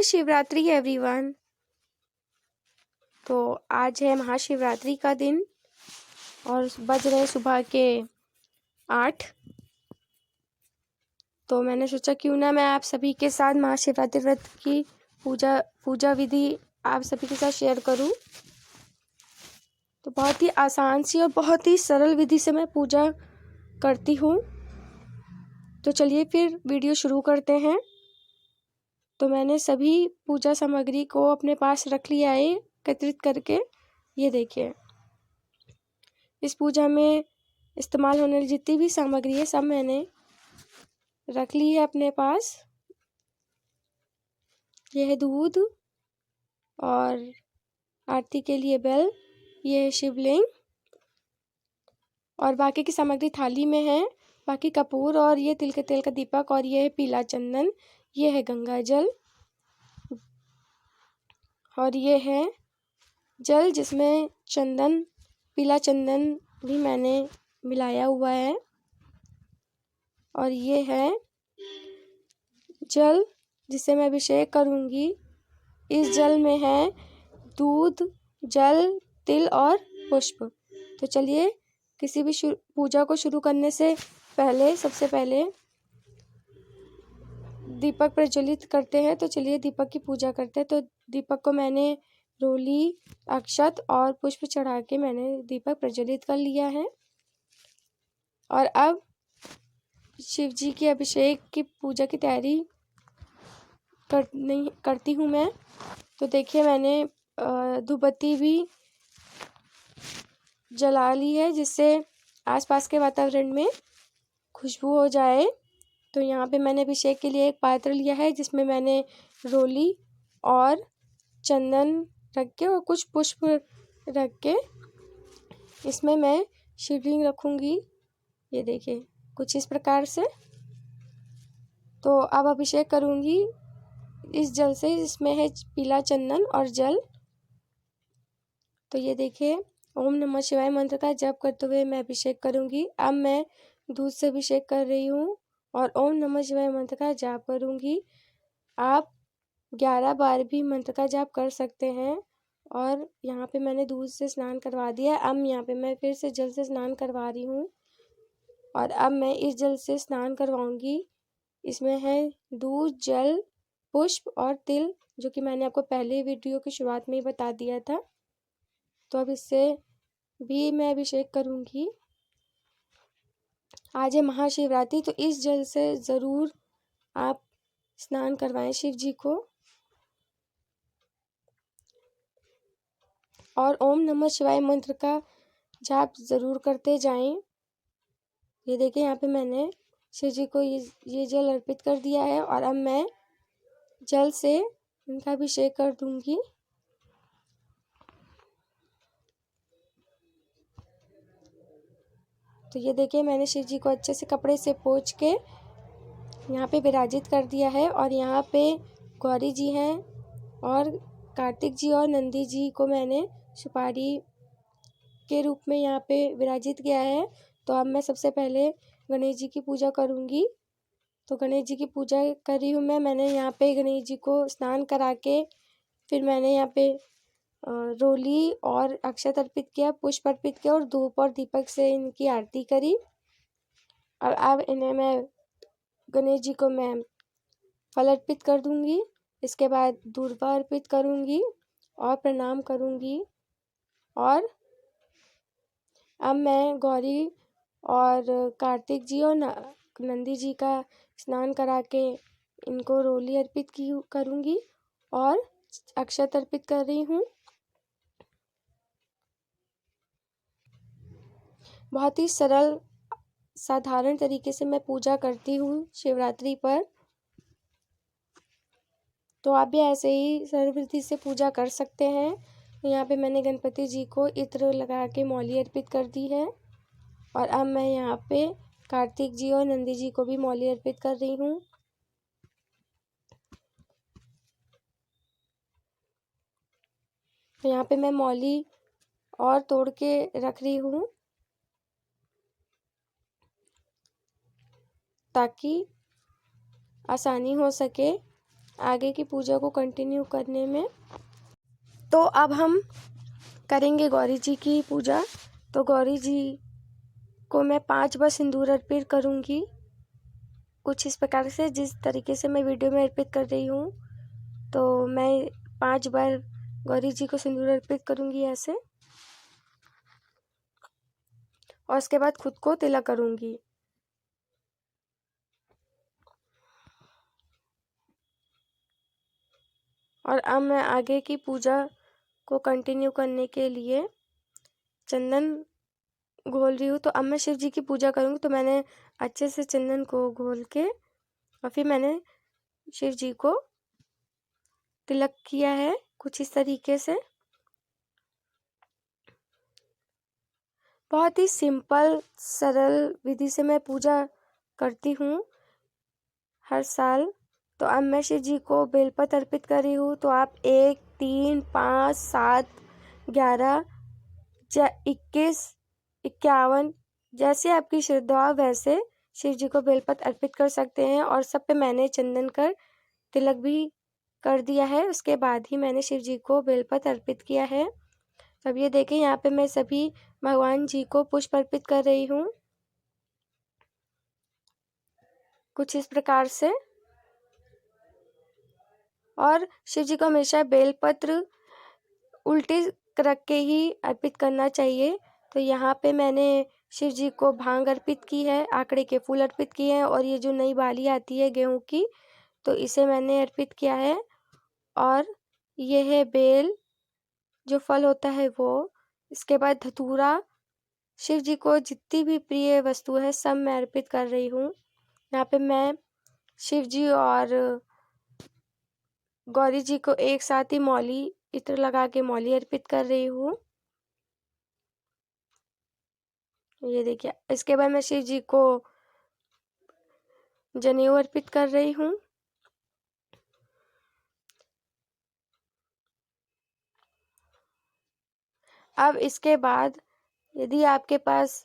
Shivratri everyone. तो आज है महाशिवरात्रि का दिन और बज रहे सुबह के 8। तो मैंने सोचा क्यों ना मैं आप सभी के साथ महाशिवरात्रि व्रत की पूजा विधि आप सभी के साथ शेयर करूं। तो बहुत ही आसान सी और बहुत ही सरल विधि से मैं पूजा करती हूं। तो चलिए फिर वीडियो शुरू करते हैं। तो मैंने सभी पूजा सामग्री को अपने पास रख लिया है एकत्रित करके। ये देखिए, इस पूजा में इस्तेमाल होने वाली जितनी भी सामग्री है सब मैंने रख ली है अपने पास। यह है दूध और आरती के लिए बेल, यह है शिवलिंग और बाकी की सामग्री थाली में है। बाकी कपूर और ये तिल के तेल का दीपक और ये है पीला चंदन, ये है गंगा जल और ये है जल जिसमें चंदन, पीला चंदन भी मैंने मिलाया हुआ है। और ये है जल जिसे मैं अभिषेक करूंगी। इस जल में है दूध, जल, तिल और पुष्प। तो चलिए किसी भी पूजा को शुरू करने से पहले सबसे पहले दीपक प्रज्वलित करते हैं। तो चलिए दीपक की पूजा करते हैं। तो दीपक को मैंने रोली, अक्षत और पुष्प चढ़ा के मैंने दीपक प्रज्वलित कर लिया है। और अब शिव जी के अभिषेक की पूजा की तैयारी करती हूँ मैं। तो देखिए मैंने धूपबत्ती भी जला ली है जिससे आसपास के वातावरण में खुशबू हो जाए। तो यहाँ पे मैंने अभिषेक के लिए एक पात्र लिया है जिसमें मैंने रोली और चंदन रख के और कुछ पुष्प रख के इसमें मैं शिवलिंग रखूंगी। ये देखिए कुछ इस प्रकार से। तो अब अभिषेक करूंगी इस जल से, इसमें है पीला चंदन और जल। तो ये देखिए ओम नमः शिवाय मंत्र का जप करते हुए मैं अभिषेक करूंगी। अब मैं दूध से अभिषेक कर रही हूँ और ओम नमः शिवाय मंत्र का जाप करूंगी। आप 11 बार भी मंत्र का जाप कर सकते हैं। और यहाँ पे मैंने दूध से स्नान करवा दिया। अब यहाँ पे मैं फिर से जल से स्नान करवा रही हूँ और अब मैं इस जल से स्नान करवाऊंगी। इसमें है दूध, जल, पुष्प और तिल, जो कि मैंने आपको पहले वीडियो की शुरुआत में ही बता दिया था। तो अब इससे भी मैं अभिषेक करूंगी। आज है महाशिवरात्रि, तो इस जल से ज़रूर आप स्नान करवाएं शिव जी को। और ओम नमः शिवाय मंत्र का जाप ज़रूर करते जाएं। ये देखिए यहाँ पे मैंने शिव जी को ये जल अर्पित कर दिया है और अब मैं जल से इनका अभिषेक कर दूंगी। तो ये देखिए मैंने शिव जी को अच्छे से कपड़े से पोंछ के यहाँ पे विराजित कर दिया है। और यहाँ पे गौरी जी हैं और कार्तिक जी और नंदी जी को मैंने सुपारी के रूप में यहाँ पे विराजित किया है। तो अब मैं सबसे पहले गणेश जी की पूजा करूँगी। तो गणेश जी की पूजा कर रही हूँ मैंने यहाँ पे गणेश जी को स्नान करा के फिर मैंने यहाँ पे रोली और अक्षत अर्पित किया, पुष्प अर्पित किया और धूप और दीपक से इनकी आरती करी। और अब इन्हें मैं गणेश जी को मैं फल अर्पित कर दूंगी। इसके बाद दूर्वा अर्पित करूंगी और प्रणाम करूंगी। और अब मैं गौरी और कार्तिक जी और नंदी जी का स्नान करा के इनको रोली अर्पित करूंगी और अक्षत अर्पित कर रही हूँ। बहुत ही सरल साधारण तरीके से मैं पूजा करती हूँ शिवरात्रि पर। तो आप भी ऐसे ही सरल विधि से पूजा कर सकते हैं। तो यहाँ पे मैंने गणपति जी को इत्र लगा के मौली अर्पित कर दी है। और अब मैं यहाँ पे कार्तिक जी और नंदी जी को भी मौली अर्पित कर रही हूँ। तो यहाँ पे मैं मौली और तोड़ के रख रही हूँ ताकि आसानी हो सके आगे की पूजा को कंटिन्यू करने में। तो अब हम करेंगे गौरी जी की पूजा। तो गौरी जी को मैं 5 बार सिंदूर अर्पित करूँगी, कुछ इस प्रकार से जिस तरीके से मैं वीडियो में अर्पित कर रही हूँ। तो मैं 5 बार गौरी जी को सिंदूर अर्पित करूँगी ऐसे, और उसके बाद खुद को तिलक करूँगी। और अब मैं आगे की पूजा को कंटिन्यू करने के लिए चंदन घोल रही हूँ। तो अब मैं शिव जी की पूजा करूँगी, तो मैंने अच्छे से चंदन को घोल के और फिर मैंने शिव जी को तिलक किया है कुछ इस तरीके से। बहुत ही सिंपल सरल विधि से मैं पूजा करती हूँ हर साल। तो अब मैं शिव जी को बेलपत्र अर्पित कर रही हूँ। तो आप 1, 3, 5, 7, 11, 21, 51 जैसे आपकी श्रद्धा वैसे शिव जी को बेलपत्र अर्पित कर सकते हैं। और सब पे मैंने चंदन कर तिलक भी कर दिया है, उसके बाद ही मैंने शिव जी को बेलपत्र अर्पित किया है। अब ये देखें, यहाँ पे मैं सभी भगवान जी को पुष्प अर्पित कर रही हूँ कुछ इस प्रकार से। और शिव जी को हमेशा बेलपत्र उल्टे रख के ही अर्पित करना चाहिए। तो यहाँ पे मैंने शिव जी को भांग अर्पित की है, आंकड़े के फूल अर्पित किए हैं, और ये जो नई बाली आती है गेहूं की, तो इसे मैंने अर्पित किया है। और ये है बेल, जो फल होता है वो। इसके बाद धतूरा, शिव जी को जितनी भी प्रिय वस्तु है सब मैं अर्पित कर रही हूँ। यहाँ पे मैं शिव जी और गौरी जी को एक साथ ही मौली इत्र लगा के मौली अर्पित कर रही हूँ। ये देखिए, इसके बाद मैं शिव जी को जनेऊ अर्पित कर रही हूँ। अब इसके बाद यदि आपके पास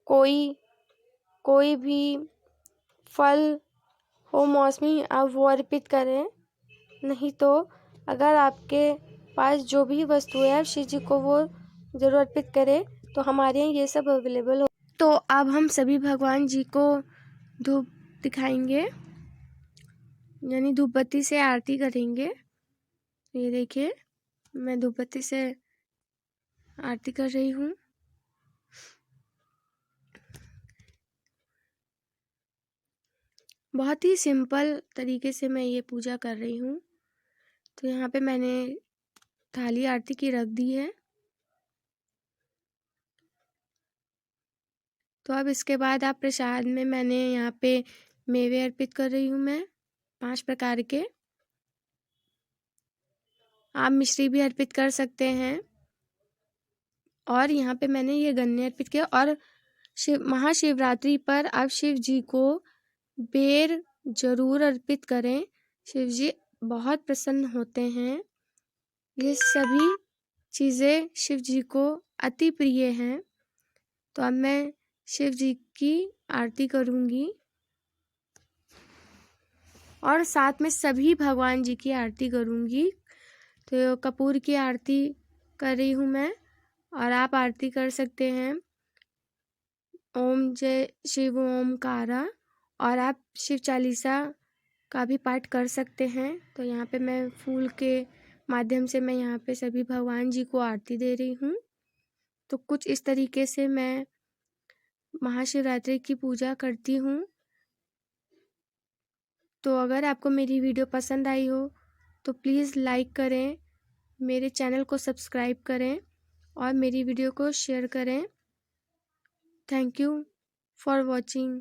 कोई भी फल हो मौसमी, आप वो अर्पित करें। नहीं तो अगर आपके पास जो भी वस्तु है आप शिव जी को वो जरूर अर्पित करें। तो हमारे यहाँ ये सब अवेलेबल हो। तो अब हम सभी भगवान जी को धूप दिखाएंगे, यानी धूप बत्ती से आरती करेंगे। ये देखिए, मैं धूप बत्ती से आरती कर रही हूँ। बहुत ही सिंपल तरीके से मैं ये पूजा कर रही हूँ। तो यहाँ पे मैंने थाली आरती की रख दी है। तो अब इसके बाद आप प्रसाद में मैंने यहाँ पे मेवे अर्पित कर रही हूँ मैं 5 प्रकार के। आप मिश्री भी अर्पित कर सकते हैं। और यहाँ पे मैंने ये गन्ने अर्पित किया। और महाशिवरात्रि पर आप शिव जी को बेर जरूर अर्पित करें, शिव जी बहुत प्रसन्न होते हैं। ये सभी चीज़ें शिव जी को अति प्रिय हैं। तो अब मैं शिव जी की आरती करूँगी और साथ में सभी भगवान जी की आरती करूँगी। तो कपूर की आरती कर रही हूँ मैं, और आप आरती कर सकते हैं ओम जय शिव ओमकारा, और आप शिव चालीसा का भी पाठ कर सकते हैं। तो यहाँ पे मैं फूल के माध्यम से मैं यहाँ पे सभी भगवान जी को आरती दे रही हूँ। तो कुछ इस तरीके से मैं महाशिवरात्रि की पूजा करती हूँ। तो अगर आपको मेरी वीडियो पसंद आई हो तो प्लीज़ लाइक करें, मेरे चैनल को सब्सक्राइब करें और मेरी वीडियो को शेयर करें। Thank you for watching.